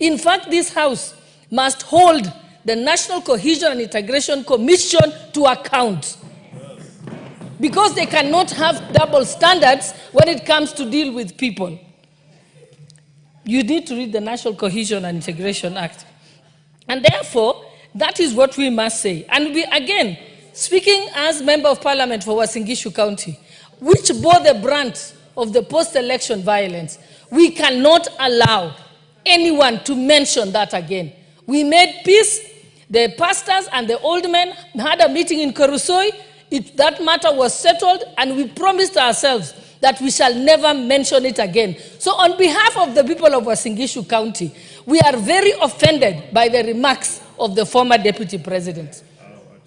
In fact, this House must hold the National Cohesion and Integration Commission to account, because they cannot have double standards when it comes to deal with people. You need to read the National Cohesion and Integration Act. And therefore, that is what we must say. And we, again, speaking as Member of Parliament for Uasin Gishu County, which bore the brunt of the post-election violence, we cannot allow anyone to mention that again. We made peace. The pastors and the old men had a meeting in Korusoi. That matter was settled, and we promised ourselves that we shall never mention it again. So on behalf of the people of Uasin Gishu County, we are very offended by the remarks of the former Deputy President.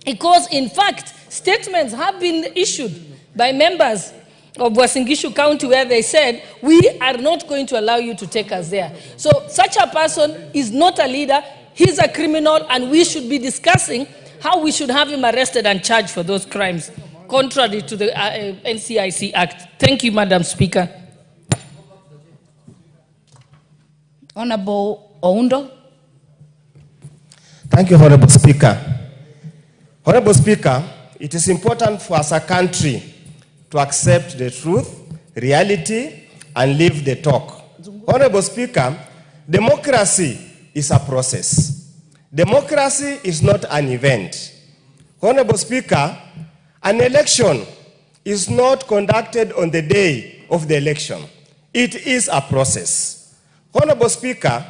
Because, in fact, statements have been issued by members of Uasin Gishu County where they said, we are not going to allow you to take us there. So such a person is not a leader, he's a criminal, and we should be discussing how we should have him arrested and charged for those crimes, contrary to the NCIC Act. Thank you, Madam Speaker. Honorable Oundo. Thank you, Honorable Speaker. Honorable Speaker, it is important for us as a country to accept the truth, reality, and live the talk. Honorable Speaker, democracy is a process. Democracy is not an event. Honorable Speaker, an election is not conducted on the day of the election. It is a process. Honorable Speaker,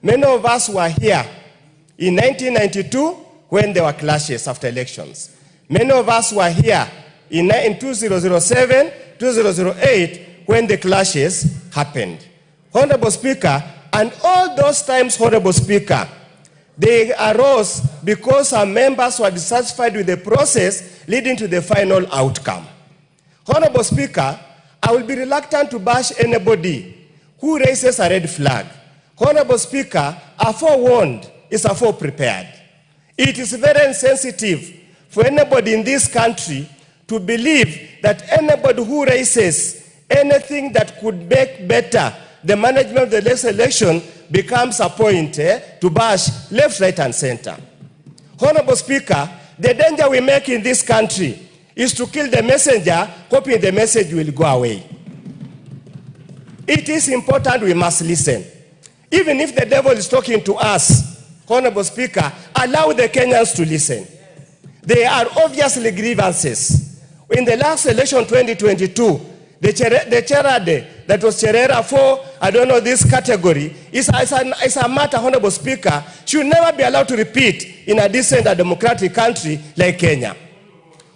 many of us were here in 1992 when there were clashes after elections. Many of us were here in 2007, 2008 when the clashes happened. Honorable Speaker, and all those times, Honorable Speaker, they arose because our members were dissatisfied with the process leading to the final outcome. Honorable Speaker, I will be reluctant to bash anybody who raises a red flag. Honorable Speaker, a forewarned is a foreprepared. It is very insensitive for anybody in this country to believe that anybody who raises anything that could make better the management of the next election becomes a point to bash left, right, and center. Honorable Speaker, the danger we make in this country is to kill the messenger, hoping the message will go away. It is important we must listen. Even if the devil is talking to us, Honorable Speaker, allow the Kenyans to listen. There are obviously grievances. In the last election 2022, the charade that was Cherera for, I don't know, this category, is a matter, Honorable Speaker, should never be allowed to repeat in a decent and democratic country like Kenya.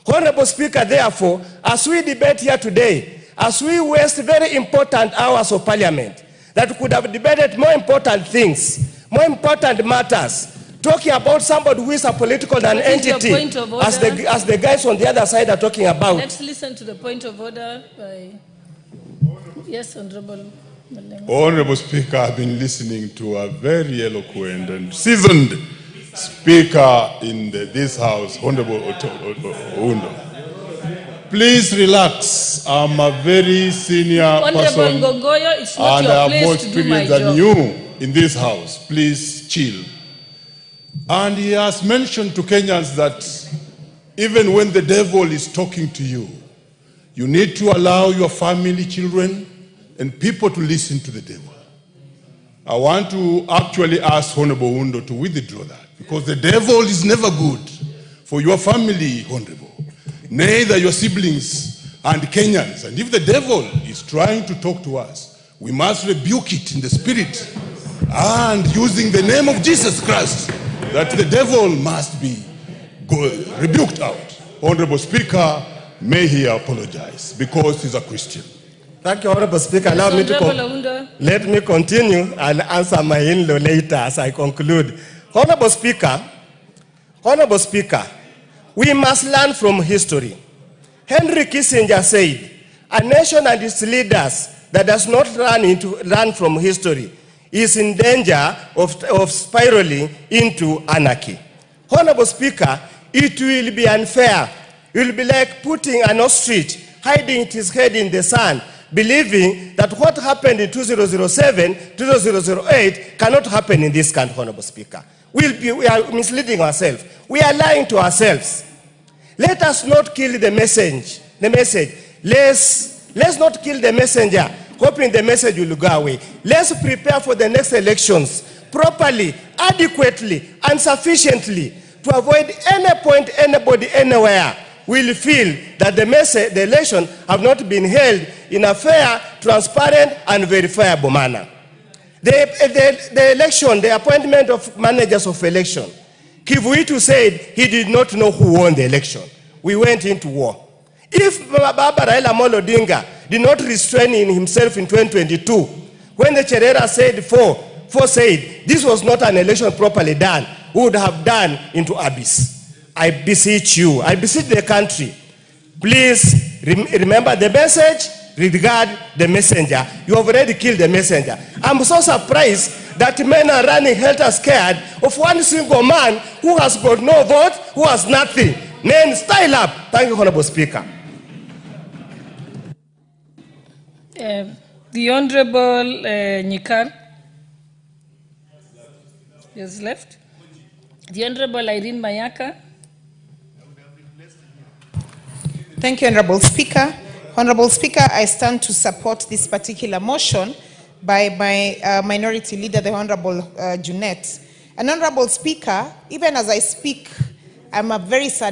Honorable Speaker, therefore, as we debate here today, as we waste very important hours of parliament, that could have debated more important things, more important matters, talking about somebody who is a political entity, as the guys on the other side are talking about. Let's listen to the point of order by... Yes, Honorable. Honorable Speaker, I've been listening to a very eloquent and seasoned speaker in this House, Honorable Oundo. Please relax. I'm a very senior person Gongoyo, it's not and your I have more place to do my experience than job. you in this House. Please chill. And he has mentioned to Kenyans that even when the devil is talking to you, you need to allow your family, children, and people to listen to the devil. I want to actually ask Honorable Oundo to withdraw that, because the devil is never good for your family, Honorable, neither your siblings and Kenyans. And if the devil is trying to talk to us, we must rebuke it in the spirit and using the name of Jesus Christ, that the devil must be rebuked out. Honorable Speaker, may he apologize because he's a Christian. Thank you, Honorable Speaker. Allow me to let me continue and answer my in-law later as I conclude. Honorable Speaker, we must learn from history. Henry Kissinger said, a nation and its leaders that does not learn from history is in danger of spiraling into anarchy. Honorable Speaker, it will be unfair. It will be like putting an ostrich hiding its head in the sand believing that what happened in 2007, 2008 cannot happen in this country, Honorable Speaker. We are misleading ourselves. We are lying to ourselves. Let us not kill the message. Let's not kill the messenger, hoping the message will go away. Let's prepare for the next elections properly, adequately, and sufficiently to avoid any point anybody anywhere will feel that the election have not been held in a fair, transparent, and verifiable manner. The election, the appointment of managers of election, Kivuitu said he did not know who won the election. We went into war. If Raila Amolo Odinga did not restrain himself in 2022, when the Cherera said four said this was not an election properly done, we would have done into abyss. I beseech you, I beseech the country, please remember the message, regard the messenger. You have already killed the messenger. I'm so surprised that men are running helter-scared of one single man who has got no vote, who has nothing. Men, style up. Thank you, Honorable Speaker. The Honorable Nyikar is left. The Honorable Irene Mayaka. Thank you, Honorable Speaker. Honorable Speaker, I stand to support this particular motion by my minority leader, the Honorable Junet. And Honorable Speaker, even as I speak, I'm a very sad